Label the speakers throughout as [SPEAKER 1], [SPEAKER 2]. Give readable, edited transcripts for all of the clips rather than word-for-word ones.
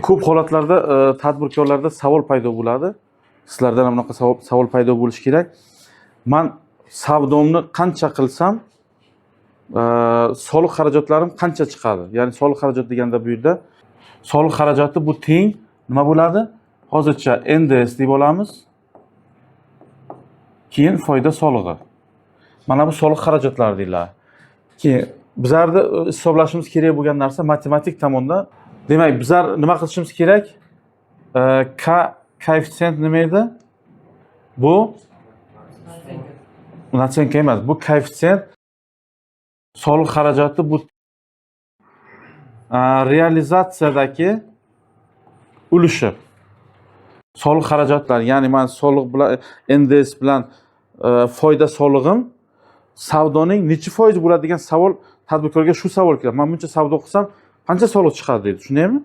[SPEAKER 1] Ko'p holatlarda tadbirkorlarda savol paydo bo'ladi. Sizlardan ham bunaqa savol paydo bo'lishi kerak. Men savdomni qancha qilsam, soliq xarajatlarim qancha chiqadi? Ya'ni soliq xarajat deganda bu yerda soliq xarajati bu teng nima bo'ladi? Hozircha NDS deb olamiz. Keyin foyda solig'i. Mana bu soliq xarajatlari deyiladi. Keyin bizlarda hisoblashimiz kerak bo'lgan narsa matematik tomonda. Demak, bizlar nima qilishimiz kerak? Koeffitsient nima edi? Bu natsenka emas. Bu koeffitsient soliq xarajati bu realizatsiyadagi ulushi. Soliq xarajatlari, ya'ni men soliq bilan NDS bilan foyda solig'im savdoning necha foiz bo'ladi degan savol tadbirkorga shu savol keladi. Men buncha savdo qilsam qancha soliq chiqadi deydi. Tushunaymi?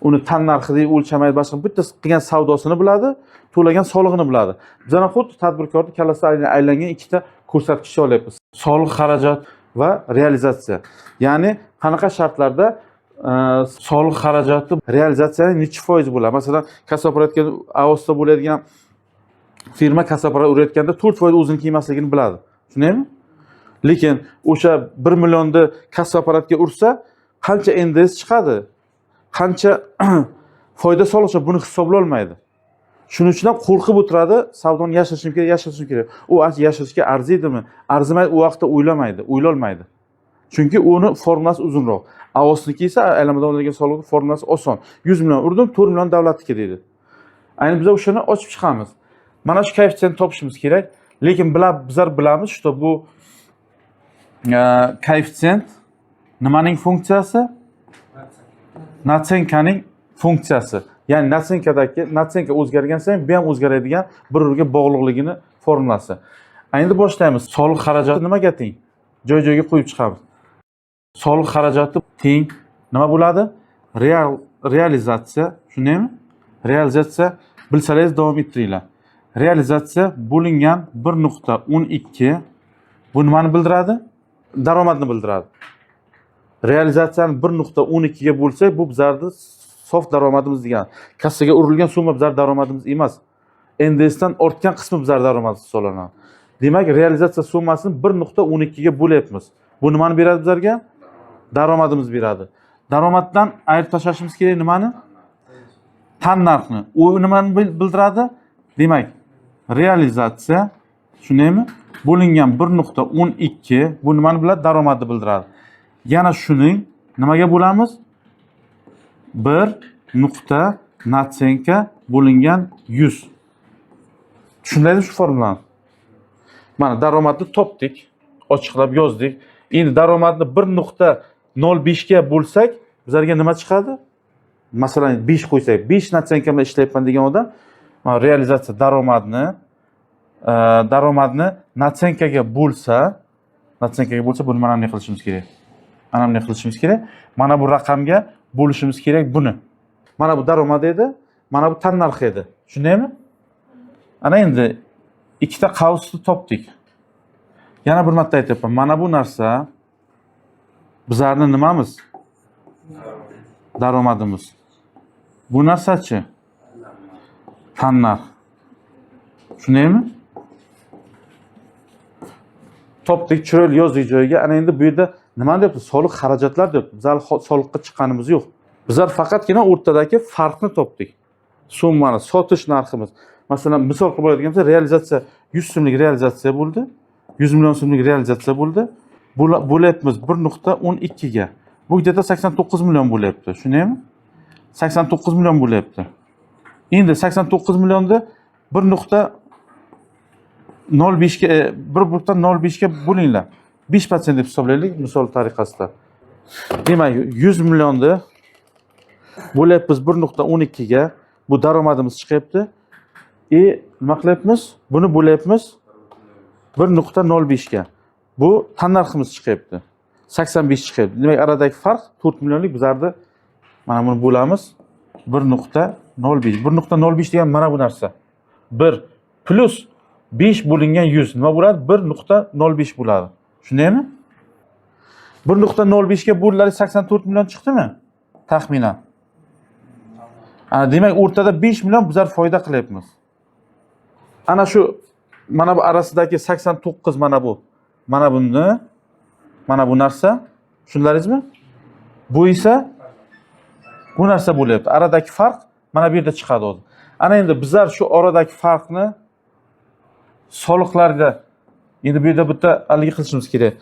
[SPEAKER 1] Uni tan narxi deb o'lchamaydi, boshqa bitta qilgan savdosini biladi, to'lagan solig'ini biladi. Bizlar xuddi tadbirkorning kallasida aylangan ikkita ko'rsatkich olyapmiz. Soliq xarajat va realizatsiya. Ya'ni qanaqa shartlarda soliq xarajati realizatsiyaning necha foiz bo'ladi? Masalan, kassaapparatga AOSda bo'ladigan firma kassaapparat urayotganda 4% o'ziniki emasligini biladi. Tushunaymi? Lekin o'sha 1 millionni kassaapparatga ursa, qancha NDS chiqadi? Qancha foyda soliqcha buni hisoblay olmaydi. Shuning uchun ham qo'rqib o'tiradi, savdoni yashirishim kerak. U yashirishga arziydimi? Arzimaydi, u vaqtda o'ylamaydi, o'ylolmaydi. Chunki uni formulasi uzunroq. AOSniki esa aylanmadan olinadigan soliq formulasi oson. 100 million urdim, 4 million davlatniki deydi. Ayni biz o'shani ochib chiqamiz. Mana shu koeffitsient topishimiz kerak. Lekin bizlar bilamiz, что bu koeffitsient nimaning funksiyasi? Natsenkaning funksiyasi. Ya'ni natsenka o'zgargan sayin bu ham o'zgaradigan bir-biriga bog'liqligini formulasi. Endi boshlaymiz. Soliq xarajati nimaga teng? Joy-joyga qo'yib chiqamiz. Soliq xarajati teng nima bo'ladi? Realizatsiya, shundaymi? Realizatsiya bilsangiz davom ettiringlar. Realizatsiya bo'lingan 1.12 bu nimani bildiradi? Daromadni bildiradi. Realizatsiyani 1.12 ga bo'lsak, bu bizlarning sof daromadimiz degan. Kassaga urilgan summa bizlar daromadimiz emas. NDSdan ortgan qismi bizlar daromadimiz hisoblanadi. Demak, realizatsiya summasini 1.12 ga bo'lyapmiz. Bu nimani beradi bizlarga? Daromadimiz beradi. Daromaddan ayirib tashlashimiz kerak nimani? Tan narxni. U nimani bildiradi? Demak, realizatsiya, shundaymi? Bo'lingan 1.12 bu nimani biladi? Daromadni bildiradi. Yana shuning nimaga bo'lamiz? 1 nuqta natsenka bo'lingan 100. Tushundingizmi shu formulani? Mana daromadni topdik, ochiqlab yozdik. Endi daromadni 1.05 ga bo'lsak, bizlarga nima chiqadi? Masalan, 5 qo'ysak, 5 natsenka bilan ishlayapman degan odam, mana realizatsiya daromadni natsenkaga bo'lsa, bu nimani qilishimiz kerak? Anamni qilishimiz kerak. Mana bu raqamga bo'lishimiz kerak buni. Mana bu daromad edi, mana bu tan narxi edi. Tushundingmi? Ana endi ikkita qavsni topdik. Yana bir marta aytyapman. Mana bu narsa bizlarning nimamiz? Daromadimiz. Bu narsachi? Tan narx. Tushundingmi? Topdik, chiroyli yozdik joyiga. Ana endi bu yerda nima deyapti? Soliq xarajatlar deyapti. Bizlar soliqqa chiqqanimiz yo'q. Bizlar faqatgina o'rtadagi farqni topdik. Summani, sotish narximiz. Masalan, misol qilib oladigan bo'lsa, realizatsiya 100 so'mlik realizatsiya bo'ldi. 100 million so'mlik realizatsiya bo'ldi. Bo'lyapmiz 1.12 ga. Bu где-то 89 million bo'lyapti. Shundaymi? 89 million bo'lyapti. Endi 89 millionni 1.05 ga 1.05 ga bo'linglar. 5% deb hisoblaylik misol tariqasida. Demak, 100 millionni bo'lyapmiz 1.12 ga. Bu daromadimiz chiqyapti. Nima qilyapmiz? Buni bo'lyapmiz 1.05 ga. Bu tan narximiz chiqyapti. 85 chiqyapti. Demak, aradagi farq 4 millionlik bizlarda. Mana buni bo'lamiz 1.05. 1.05 degan mana bu narsa. 1 plus 5 bo'lingan 100 nima bo'ladi? 1.05 bo'ladi. Shundaymi? 1.05 ga bo'linlari 84 million chiqdimi? Taxminan. Ana demak o'rtada 5 million bizlar foyda qilyapmiz. Ana shu mana bu arasidagi 89 mana bu. Mana buni, mana bu narsa, tushunlaringizmi? Bu esa bu narsa bo'lyapti. Aradagi farq mana bu yerda chiqadi hozir. Ana endi bizlar shu oradagi farqni soliqlarga endi bu yerda bitta haligi qilishimiz kerak.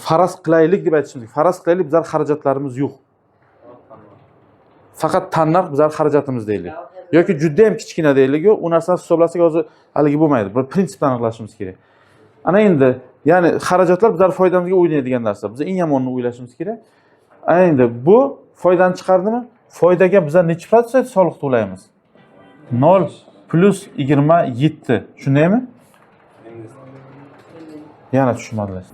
[SPEAKER 1] Faraz qilaylik deb aytishimiz kerak. Faraz qilaylik, bizlar xarajatlarimiz yo'q. Faqat tannarx bizlar xarajatimiz deylik. Yoki juda ham kichkina deylik, u narsani hisoblasak hozir haligi bo'lmaydi. Bir prinsipni aniqlashimiz kerak. Ana endi, ya'ni xarajatlar bizlar foydamizga o'ynaydigan narsa. Biz eng yomonini o'ylashimiz kerak. Ana endi bu foydani chiqardimi? Foydaga bizlar necha protsent soliq to'laymiz? 0 plus 27. Shundaymi? Yana tushunmadingiz.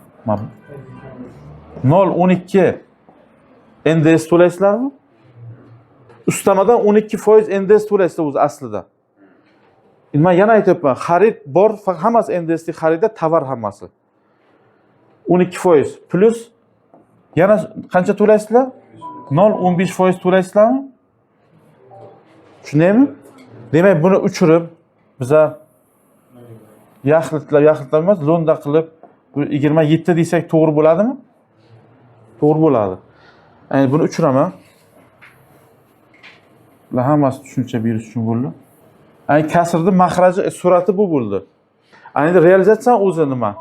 [SPEAKER 1] 0.12 NDS to'laysizlarmi? Ustamadan 12% NDS to'laysizlar o'zi aslida. Men yana aytyapman, xarid bor, faqat hammasi NDSlik xaridda tovar hammasi. 12% plus yana qancha to'laysizlar? 0.15% to'laysizlarmi? Tushundingmi? Demak, buni o'chirib biza yaxlitlab emas, lo'nda qilib 27 desak to'g'ri bo'ladimi? To'g'ri bo'ladi. Ya'ni buni o'chiraman. La hammasi tushuncha berish uchun bo'ldi. Ya'ni kasrning mahraji surati bu bo'ldi. Endi realizatsiya o'zi nima?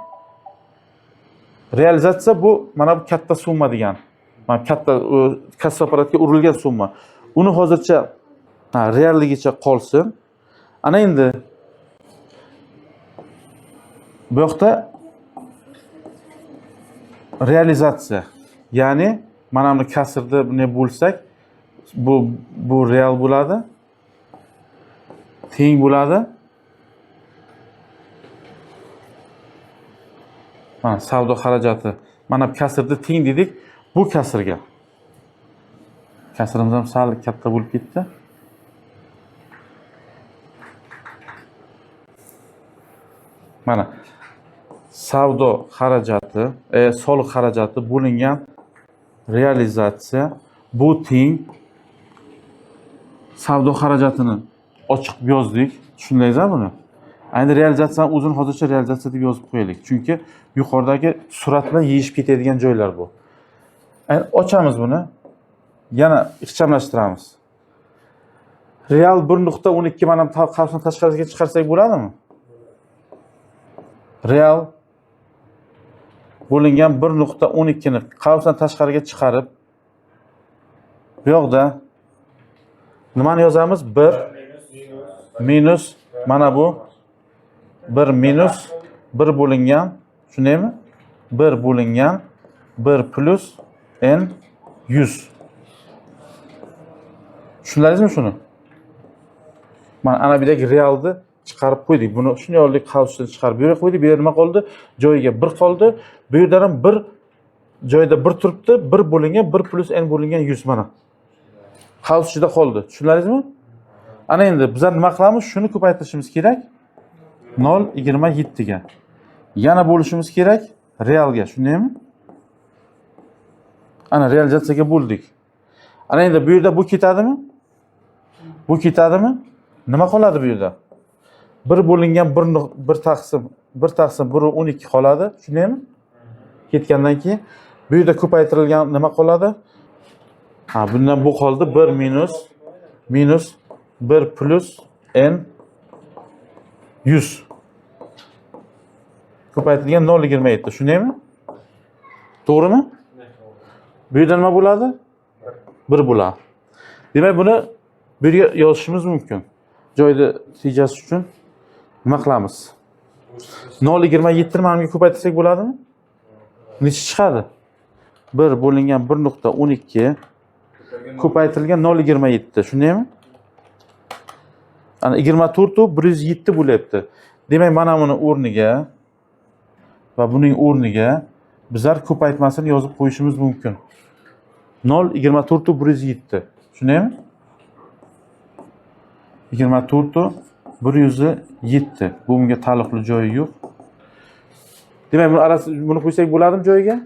[SPEAKER 1] Realizatsiya bu mana bu katta summa degan. Mana katta kassa apparatga urilgan summa. Uni hozircha realligicha qolsin. Ana endi bu yoqda realizatsiya. Ya'ni mana buni kasrda buni bo'lsak, bu real bo'ladi. Teng bo'ladi. Mana savdo xarajati. Mana kasrda teng dedik, bu kasrga. Kasrimiz ham sal katta bo'lib ketdi. Mana savdo xarajati, soliq xarajati bo'lingan realizatsiya bu teng savdo xarajatini ochiq yozdik. Tushundingizmi buni? Endi realizatsiyani o'zini hozircha realizatsiya deb yozib qo'yaylik. Chunki yuqoridagi surat bilan yeyishib ketadigan joylar bu. Endi ochamiz buni. Yana ixchamlashtiramiz. Real 1.12 mana qavsni tashqariga chiqarsak bo'ladimi? Real bo'lingan 1.12 ni qavsdan tashqariga chiqarib bu yoqda nimani yozamiz? 1 minus mana bu 1 minus 1 bo'lingan, tushundingmi? 1 bo'lingan 1 plus n 100. Tushundingizmi shuni? Mana ana bu yerga realni chiqarib qo'ydik. Buni shunday yo'llik qavsdan chiqarib berib qo'ydik. Bu yerda nima qoldi? Joyiga 1 qoldi. Bu yerda ham 1 joyida 1 turibdi. 1 bo'lingan 1 plus n bo'lingan 100 mana. Qavs ichida qoldi. Tushundingizmi? Ana endi bizlar nima qilamiz? Shuni ko'paytirishimiz kerak. 0.27 ga. Yana bo'lishimiz kerak realga, shundaymi? Ana realizatsiyaga bo'ldik. Ana endi bu yerda bu ketadimi? Bu ketadimi? Nima qoladi bu yerda? 1 bo'lingan 1 taqsim 1/12 qoladi, tushundingmi? Ketgandan keyin bu yerda ko'paytirilgan nima qoladi? Bundan bu qoldi 1 minus 1 plus n 100. Ko'paytirilgan 0.27, tushundingmi? To'g'rimi? Bu yerda nima bo'ladi? 1 bo'ladi. Demak, buni bu yerga yozishimiz mumkin. Joyda tejasi uchun nima qilamiz? 0.27 ni mana bunga ko'paytirsak bo'ladimi? Necha chiqadi? 1 bo'lingan 1.12 ko'paytirilgan 0.27, shundaymi? Ana 24 u 107 bo'lyapti. Demak, mana buni o'rniga va buning o'rniga bizlar ko'paytmasini yozib qo'yishimiz mumkin. 0.24 u 107. Shundaymi? 24 u 107. Bu bunga taalluqli joyi yo'q. Demak, buni arasiga buni qo'ysak bo'ladimi joyiga?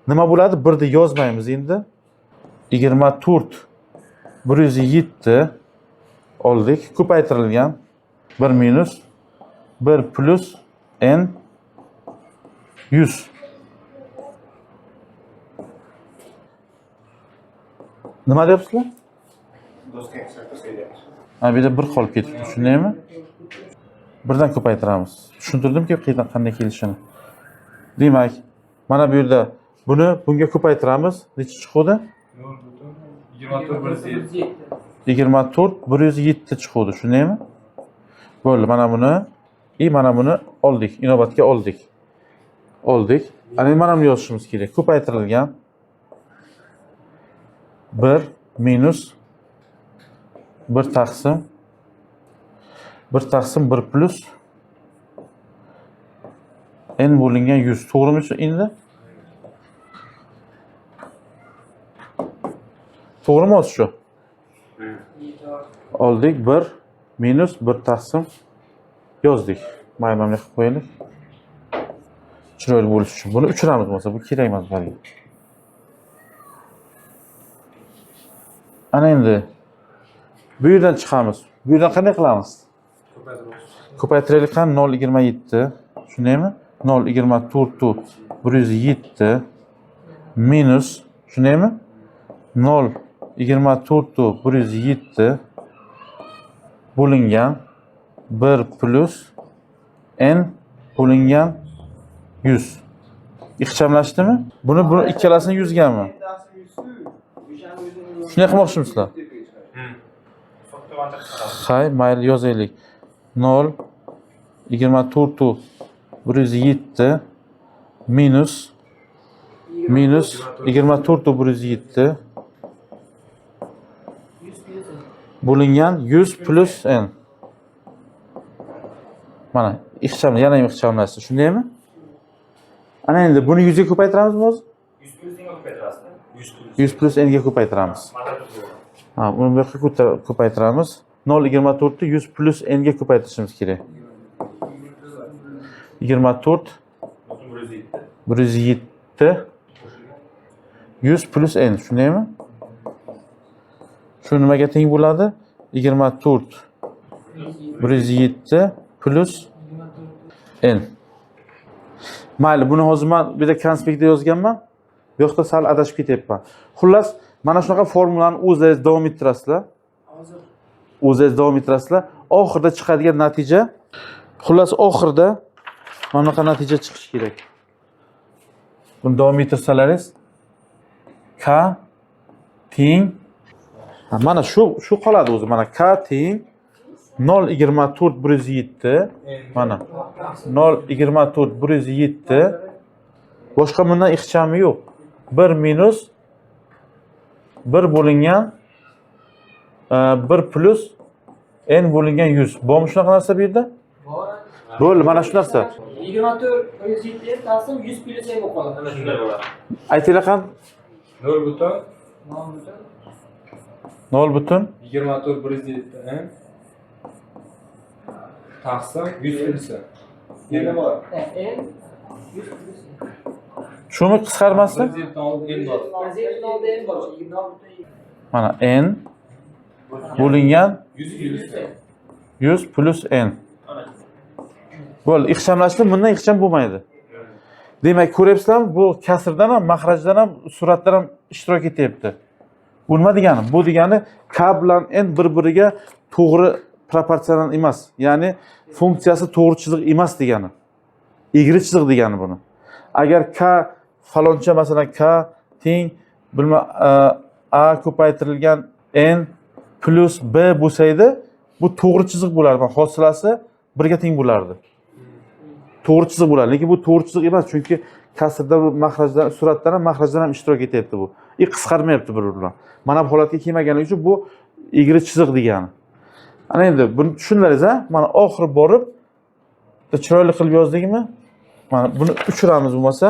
[SPEAKER 1] Nima bo'ladi? 1 ni yozmaymiz endi. 24 107 oldik. Ko'paytirilgan 1 minus 1 plus n 100. Nima deyapsizlar? Ha, bu yerda 1 qolib ketibdi, shundaymi? Birdan ko'paytiramiz. Tushuntirdimki qanday kelishini. Demak, mana bu yerda buni bunga ko'paytiramiz. Necha chiqadi? 24 107 chiqadi, shundaymi? Bo'ldi, mana buni mana buni oldik, inobatga oldik. Ana mana buni yozishimiz kerak. Ko'paytirilgan 1 minus 1 taqsim 1 plus n bo'lingan 100. To'g'rimi shu endi? To'g'rimi shu? Oldik 1 minus 1 taqsim yozdik. Mayli qilib qo'yaylik. Chiroyli bo'lish uchun. Buni o'chiramiz bo'lsa, bu kerak emas bizga. Ana endi bu yerdan chiqamiz. Bu yerdan qanday qilamiz? Ko'paytiraylik ham 0,27. Shundaymi? 0,24 107 minus shundaymi? 0,24 107 bo'lingan 1 plus n bo'lingan 100. Ixchamlashdimi? Buni ikkalasini 100 gami? Shunday qilmoqchimisizlar? Hay, mayli yozaylik. 0,24 107 minus 24 107 bo'lingan 100 plus n. Mana ixchamla, yana ham ixchamlashdi, shundaymi? Ana endi buni 100 ga ko'paytiramizmi o'zi?
[SPEAKER 2] 100 plus nega ko'paytirasizlar?
[SPEAKER 1] 100 plus n ga ko'paytiramiz. Ha, uni bu yoqqa ko'paytiramiz. 0,24 ni 100 plus n ga ko'paytirishimiz kerak. 24 107 100 plus n, shundaymi? Shu nimaga teng bo'ladi? 24 107 plus n. Mayli, buni hozir men bu yerda konspektda yozganman. Bu yoqda sal adashib ketyapman. Xullas, mana shunaqa formulani o'zingiz davom ettirasizlar. O'zingiz davom ettirasizlar. Oxirida chiqadigan natija, xullas oxirida mana bunaqa natija chiqishi kerak. Buni davom ettirsalaringiz k teng mana shu qoladi o'zi. Mana k teng 0,24 107 mana 0,24 107 boshqa bundan ixchami yo'q. 1 minus 1 bo'lingan 1 plus n bo'lingan 100. Bormi shunaqa narsa bu yerda?
[SPEAKER 2] Bor.
[SPEAKER 1] Bo'ldi, mana shu narsa.
[SPEAKER 2] 24 107 taqsim 100 plus n bo'lib qoladi. Ana shunday bo'ladi.
[SPEAKER 1] Aytinglar qan?
[SPEAKER 2] 0 butun
[SPEAKER 1] 0 butun
[SPEAKER 2] 24 107 n taqsim 100 plus n. Yana bor. N 100 plus n.
[SPEAKER 1] Shuni qisqarmasdan
[SPEAKER 2] 107 oldi n bor. 107 oldi n bor. 26
[SPEAKER 1] mana n bo'lingan 100 plus n. Bo'ldi, ixchamlashdi, bundan ixcham bo'lmaydi. Demak, ko'ryapsizlarmi, bu kasrdan ham, maxrajdan ham, suratdan ham ishtirok etyapti. Bu nima degani? Bu degani k bilan n bir-biriga to'g'ri proporsional emas. Ya'ni funksiyasi to'g'ri chiziq emas degani. Egri chiziq degani buni. Agar k faloncha, masalan k teng a ko'paytirilgan n plus b bo'lsa edi, bu to'g'ri chiziq bo'lardi. Hosilasi 1 ga teng bo'lardi. To'g'ri chiziq bo'ladi, lekin bu to'g'ri chiziq emas, chunki kasrda, maxrajdan, suratdan ham, maxrajdan ham ishtirok etyapti bu. Qisqarmayapti bir-biridan. Mana bu holatga kelmaganligi uchun bu egri chiziq degani. Ana endi buni tushundingiz, ha? Mana oxiri borib chiroyli qilib yozdikmi? Mana buni uchiramiz bo'lmasa.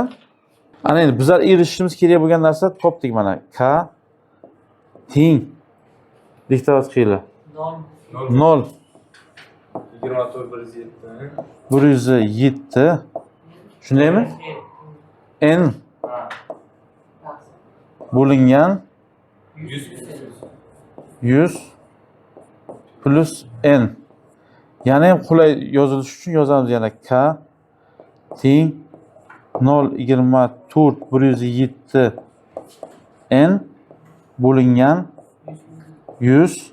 [SPEAKER 1] Ana endi bizlar erishishimiz kerak bo'lgan narsa topdik mana. K teng diktovat qilinglar. 0
[SPEAKER 2] 24 107
[SPEAKER 1] 107 shundaymi? N bo'lingan 100 plus n. Yana ham qulay yozilishi uchun yozamiz yana k teng 0,24 107 n bo'lingan 100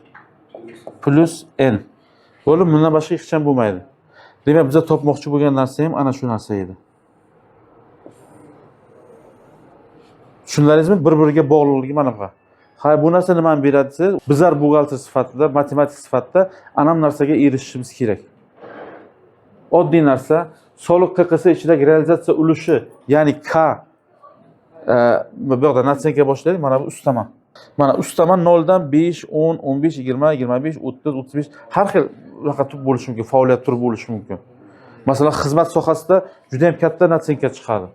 [SPEAKER 1] plus n. Bo'lib, bundan boshqa hech ham bo'lmaydi. Demak, biz topmoqchi bo'lgan narsa ham ana shu narsa edi. Tushunlaringizmi? Bir-biriga bog'liqligi mana bu. Ha, bu narsa nimani beradi desa, bizlar buxgalter sifatida, matematik sifatida ana bu narsaga erishishimiz kerak. Oddiy narsa, soliq QQS ichidagi realizatsiya ulushi, ya'ni K bu yoqda natsenka boshlaydi, mana bu ustama. Mana ustama 0 dan 5, 10, 15, 20, 25, 30, 35 har xil raqam bo'lishi mumkin, faoliyat turi bo'lishi mumkin. Masalan, xizmat sohasida juda ham katta natsenka chiqadi.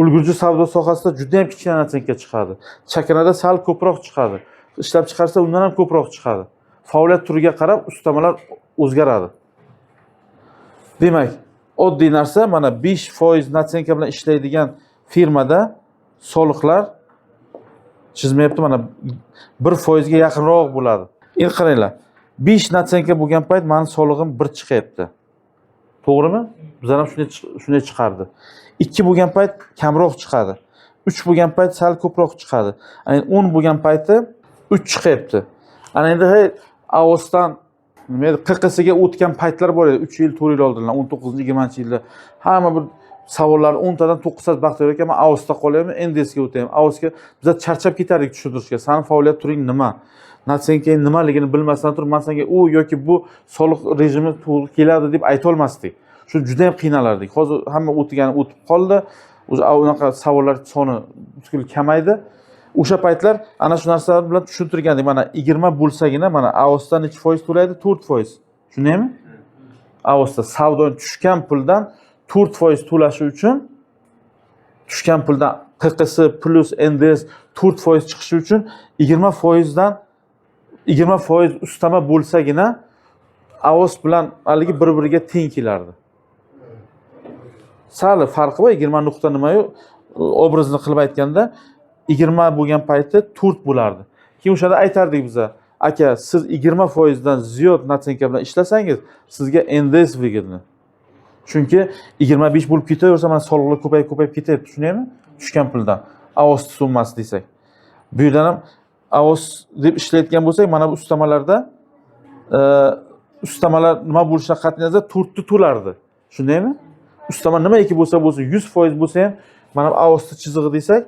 [SPEAKER 1] Ulgurji savdo sohasida juda ham kichkina natsenka chiqadi. Chakanada sal ko'proq chiqadi. Ishlab chiqarsa undan ham ko'proq chiqadi. Faoliyat turiga qarab ustamalar o'zgaradi. Demak, oddiy narsa mana 5% natsenka bilan ishlaydigan firmada soliqlar chizmayapti, mana 1% ga yaqinroq bo'ladi. Endi qaranglar. 5 natsenka bo'lgan payt meni solig'im 1 chiqyapti. To'g'rimi? Bizlar ham shunday chiqardi. 2 bo'lgan payt kamroq chiqadi. 3 bo'lgan payt sal ko'proq chiqadi. Ya'ni 10 bo'lgan payti 3 chiqyapti. Ana endi AOSdan nima edi, QQSga o'tgan paytlar bor edi. 3 yil, 4 yil oldinlar, 19-20-yilda hamma bir savollar 10 tadan 9 ta baxtiyor ekan, men AOSda qolyapman, NDSga o'tayman. AOSga biz charchab ketardik tushuntirishga. Sani faoliyat turing nima? Natsenka nimaligini bilmasdan turib, men senga u yoki bu soliq rejimi to'g'ri keladi deb ayta olmasdik. Shu juda ham qiynalardik. Hozir hamma o'tib qoldi. Unaqa savollar soni butkul kamaydi. O'sha paytlar ana shu narsalar bilan tushuntirgandik. Mana 20 bo'lsagina mana AOSdan necha foiz to'laydi? 4%. Tushundingmi? AOSda savdodan tushgan puldan 4% to'lashi uchun tushgan puldan QQS plus NDS 4% chiqishi uchun 20% dan 20% ustama bo'lsagina AOS bilan haligi bir-biriga teng kelardi. Sal farqi bor, 20 nuqta nima-yu, obrazni qilib aytganda 20 bo'lgan payti 4 bo'lardi. Keyin o'shada aytardik biza, aka, siz 20% dan ziyod natsenka bilan ishlasangiz, sizga NDS выгодно. Chunki 25 bo'lib ketaversa, mana soliqlar ko'payib ketadi, tushunaymi? Tushgan puldan AOS summasi desak. Bu yerdan ham AOS deb ishlayotgan bo'lsak, mana bu ustamalarda ustamalar nima bo'lishidan qat'iy nazar 4 ta to'lardi. Tushundingmi? Ustama nimaiki bo'lsa 100% bo'lsa ham, mana bu AOS chizig'i desak,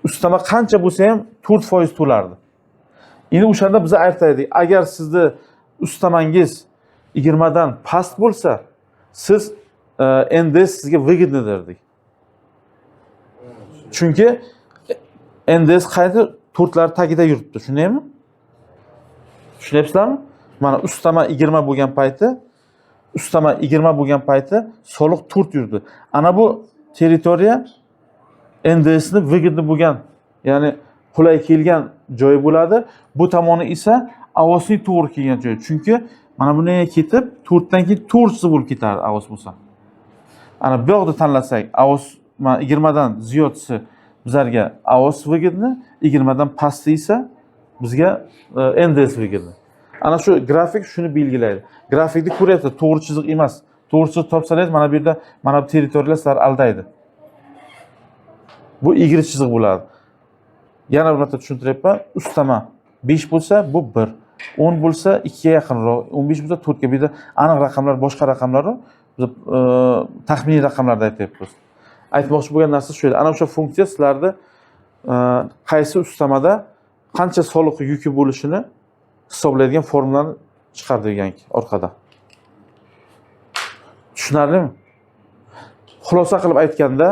[SPEAKER 1] ustama qancha bo'lsa ham 4% to'lardi. Endi o'shanda biz aytaydik, agar sizni ustamangiz 20 dan past bo'lsa, siz NDS sizga выгодно derdik. Chunki NDS qayta 4lar tagida yuribdi, tushundingmi? Tushunyapsizlarmi? Mana ustama 20 bo'lgan payti soliq 4 yurdi. Ana bu territoriya NDSni выгодно bo'lgan, ya'ni qulay kelgan joyi bo'ladi. Bu tomoni esa AOSning to'g'ri kelgan joyi. Chunki mana bunga ketib 4 dan keyin 4 bo'lib ketardi AOS bo'lsa. Ana bu yoqda tanlasak, AOS 20 dan ziyodsi bizlarga AOS выгодно, 20 dan pasti esa bizga NDS выгодно. Ana shu grafik shuni belgilaydi. Grafikni ko'ryapsiz, to'g'ri chiziq emas. To'g'ri chiziq topsangiz, mana bu yerda mana bu territoriyalar sizlar aldaydi. Bu egri chiziq bo'ladi. Yana bir marta tushuntiryapman. Ustama 5 bo'lsa, bu 1. 10 bo'lsa 2 ga yaqinroq, 15 bo'lsa 4 ga. Bu yerda aniq raqamlar, boshqa raqamlar, biz taxminiy raqamlarda aytyapmiz. Aytmoqchi bo'lgan narsa shu edi. Ana o'sha funksiya sizlarda qaysi ustamada qancha soliq yuki bo'lishini hisoblaydigan formulani chiqardi deganki orqada. Tushunarlimi? Xulosa qilib aytganda,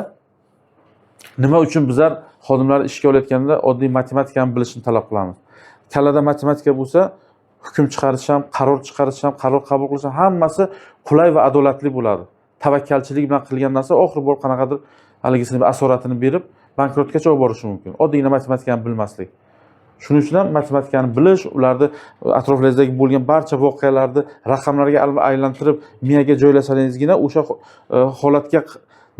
[SPEAKER 1] nima uchun bizlar xodimlarni ishga olayotganda oddiy matematikani bilishni talab qilamiz. Kalada matematika bo'lsa, hukm chiqarish ham, qaror chiqarish ham, qaror qabul qilish ham hammasi qulay va adolatli bo'ladi. Tavakkalchilik bilan qilgan narsa oxiri bo'lib qanaqadir haligisini asoratini berib, bankrotgacha olib borishi mumkin. Oddiy matematikani bilmaslik. Shuning uchun ham matematikani bilish, ularni atroflaringizdagi bo'lgan barcha voqealarni raqamlarga aylantirib, miyaga joylasaningizgina o'sha holatga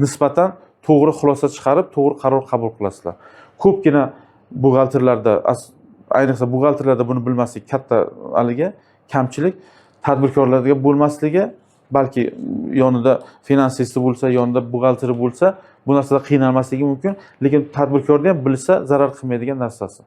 [SPEAKER 1] nisbatan to'g'ri xulosa chiqarib, to'g'ri qaror qabul qilasizlar. Ko'pgina buxgalterlarda ayniqsa buxgalterlarda buni bilmaslik katta haligi kamchilik. Tadbirkorlarga bo'lmasligi, balki yonida finansisti bo'lsa, yonida buxgalteri bo'lsa, bu narsada qiynalmasligi mumkin, lekin tadbirkorda ham bilsa zarar qilmaydigan narsasi.